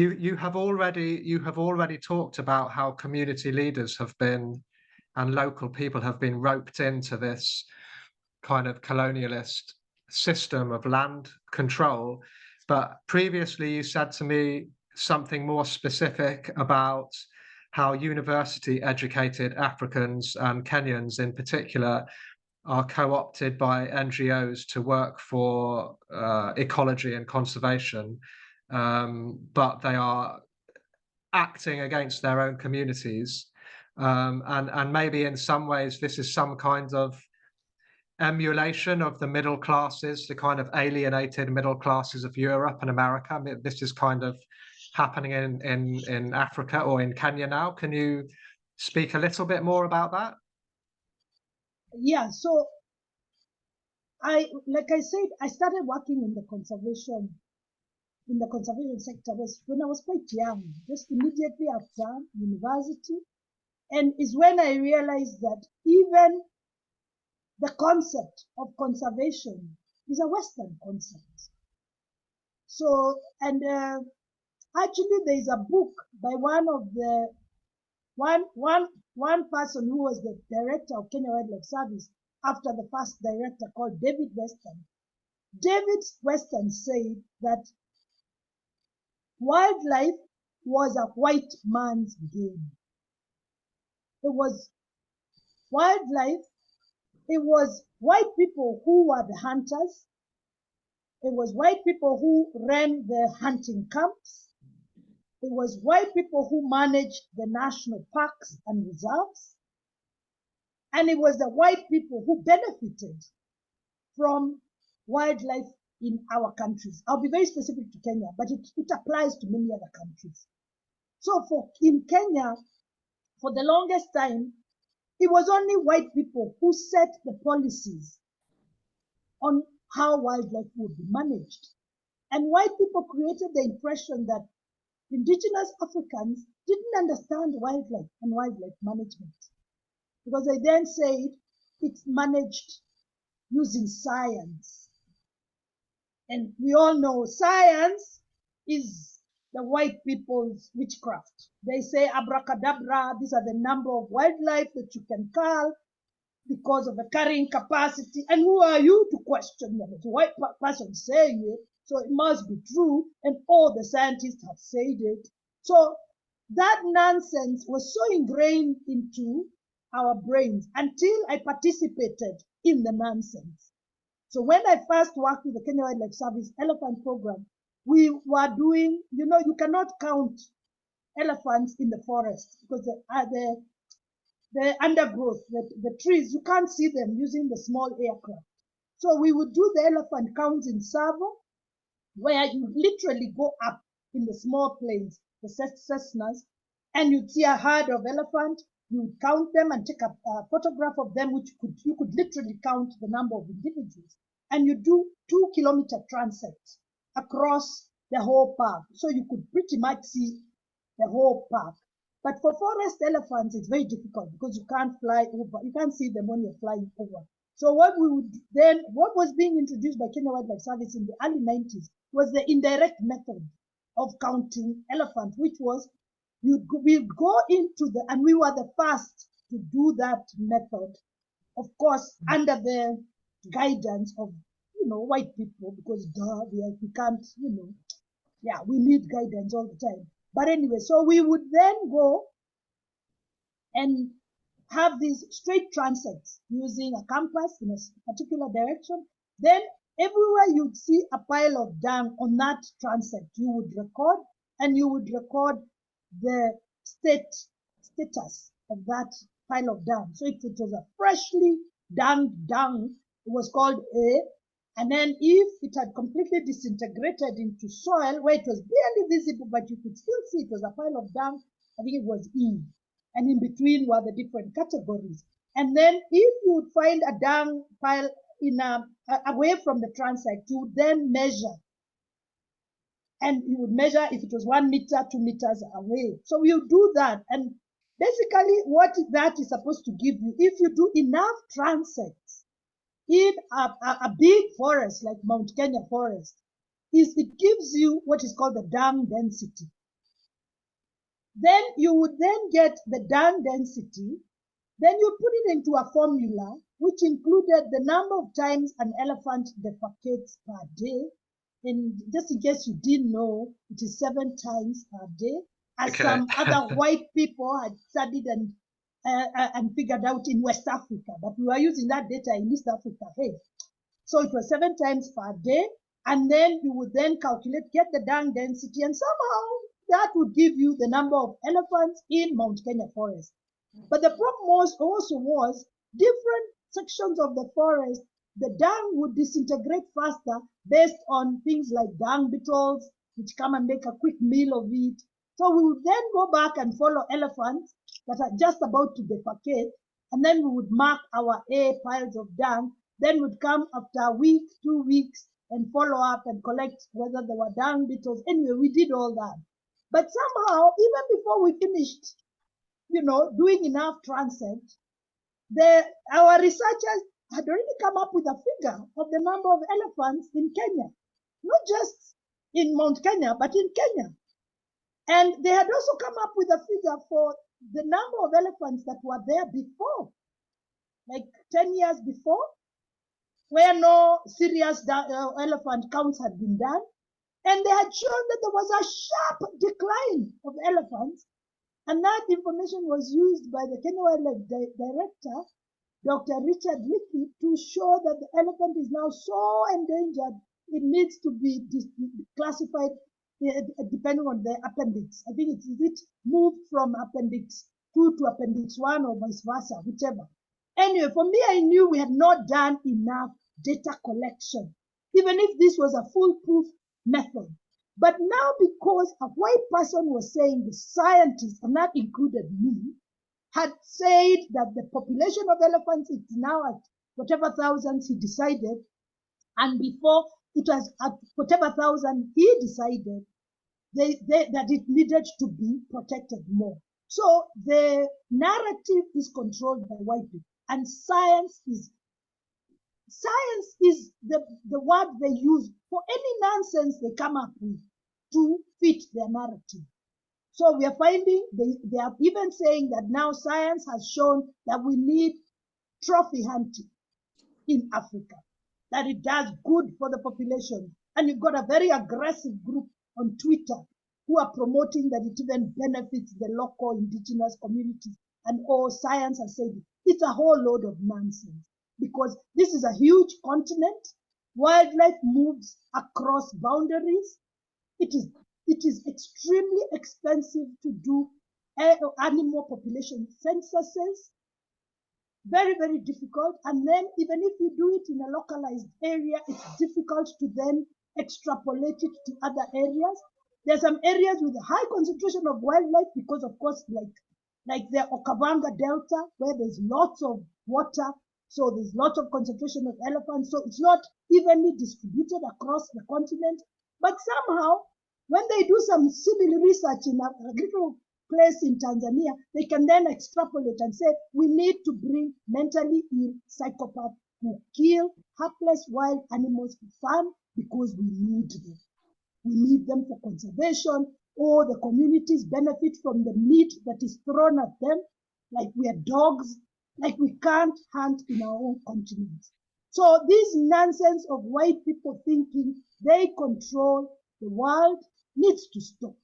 You have already talked about how community leaders have been and local people have been roped into this kind of colonialist system of land control. But previously, you said to me something more specific about how university educated Africans and Kenyans in particular are co-opted by NGOs to work for ecology and conservation, but they are acting against their own communities. And maybe in some ways this is some kind of emulation of the middle classes, the kind of alienated middle classes of Europe and America. I mean, this is kind of happening in Africa or in Kenya now. Can you speak a little bit more about that? Yeah, so like I said, I started working in the conservation sector when I was quite young, just immediately after university. And is when I realized that even the concept of conservation is a Western concept. So, and actually there is a book by one person who was the director of Kenya Wildlife Service after the first director, called David Weston. David Weston said that wildlife was a white man's game. It was wildlife. It was white people who were the hunters. It was white people who ran the hunting camps. It was white people who managed the national parks and reserves. And it was the white people who benefited from wildlife in our countries. I'll be very specific to Kenya, but it applies to many other countries. So in Kenya, for the longest time, it was only white people who set the policies on how wildlife would be managed. And white people created the impression that indigenous Africans didn't understand wildlife and wildlife management, because they then said it's managed using science. And we all know science is the white people's witchcraft. They say abracadabra, these are the number of wildlife that you can cull because of the carrying capacity. And who are you to question them? It's a white person saying it, so it must be true, and all the scientists have said it. So that nonsense was so ingrained into our brains until I participated in the nonsense. So when I first worked with the Kenya Wildlife Service elephant program, we were doing, you cannot count elephants in the forest because the undergrowth, the trees, you can't see them using the small aircraft. So we would do the elephant counts in Savo, where you literally go up in the small plains, the Cessnas, and you'd see a herd of elephant. You would count them and take a photograph of them, which you could literally count the number of individuals. And you do 2-kilometer transects across the whole park. So you could pretty much see the whole park. But for forest elephants, it's very difficult because you can't fly over. You can't see them when you're flying over. So what was being introduced by Kenya Wildlife Service in the early 90s was the indirect method of counting elephants, which was we'd go into and we were the first to do that method, of course, under the guidance of, white people, because we can't, we need guidance all the time. But anyway, so we would then go and have these straight transects using a compass in a particular direction. Then everywhere you'd see a pile of dung on that transect, you would record, and you would record the status of that pile of dung. So if it was a freshly dunged dung, it was called A. And then if it had completely disintegrated into soil where it was barely visible, but you could still see it was a pile of dung, I think it was E. And in between were the different categories. And then if you would find a dung pile away from the transect, you would then measure. And you would measure if it was 1 meter, 2 meters away. So you do that. And basically what that is supposed to give you, if you do enough transects in a big forest like Mount Kenya forest, it gives you what is called the dung density. Then you would then get the dung density. Then you put it into a formula which included the number of times an elephant defecates per day. And just in case you didn't know, it is 7 times per day, as Okay. some other white people had studied and figured out in West Africa. But we were using that data in East Africa. Hey, so it was 7 times per day. And then you would then calculate, get the dung density, and somehow that would give you the number of elephants in Mount Kenya forest. But the problem was different sections of the forest, the dung would disintegrate faster based on things like dung beetles, which come and make a quick meal of it. So we would then go back and follow elephants that are just about to defecate, and then we would mark our A piles of dung. Then would come after a week, 2 weeks, and follow up and collect whether there were dung beetles. Anyway, we did all that. But somehow, even before we finished, doing enough transit, our researchers had already come up with a figure of the number of elephants in Kenya, not just in Mount Kenya, but in Kenya. And they had also come up with a figure for the number of elephants that were there before, like 10 years before, where no serious elephant counts had been done. And they had shown that there was a sharp decline of elephants. And that information was used by the Kenya Wildlife Director, Dr. Richard Leakey, to show that the elephant is now so endangered, it needs to be classified depending on the appendix. I think it moved from appendix 2 to appendix 1 or vice versa, whichever. Anyway, for me, I knew we had not done enough data collection, even if this was a foolproof method. But now, because a white person was saying, the scientists, and that included me, had said that the population of elephants is now at whatever thousands he decided, and before it was at whatever thousand he decided, that it needed to be protected more. So the narrative is controlled by white people, and science is the word they use for any nonsense they come up with to fit their narrative. So we are finding, they are even saying that now science has shown that we need trophy hunting in Africa, that it does good for the population. And you've got a very aggressive group on Twitter who are promoting that it even benefits the local indigenous communities. And all science has said it's a whole load of nonsense, because this is a huge continent. Wildlife moves across boundaries. It is extremely expensive to do animal population censuses. Very, very difficult. And then even if you do it in a localized area, it's difficult to then extrapolate it to other areas. There's some areas with a high concentration of wildlife because, of course, like the Okavanga Delta, where there's lots of water, so there's lots of concentration of elephants. So it's not evenly distributed across the continent. But somehow, when they do some similar research in a little place in Tanzania, they can then extrapolate and say, we need to bring mentally ill psychopaths who kill hapless wild animals for fun because we need them. We need them for conservation, or the communities benefit from the meat that is thrown at them, like we are dogs, like we can't hunt in our own continent. So this nonsense of white people thinking they control the world needs to stop.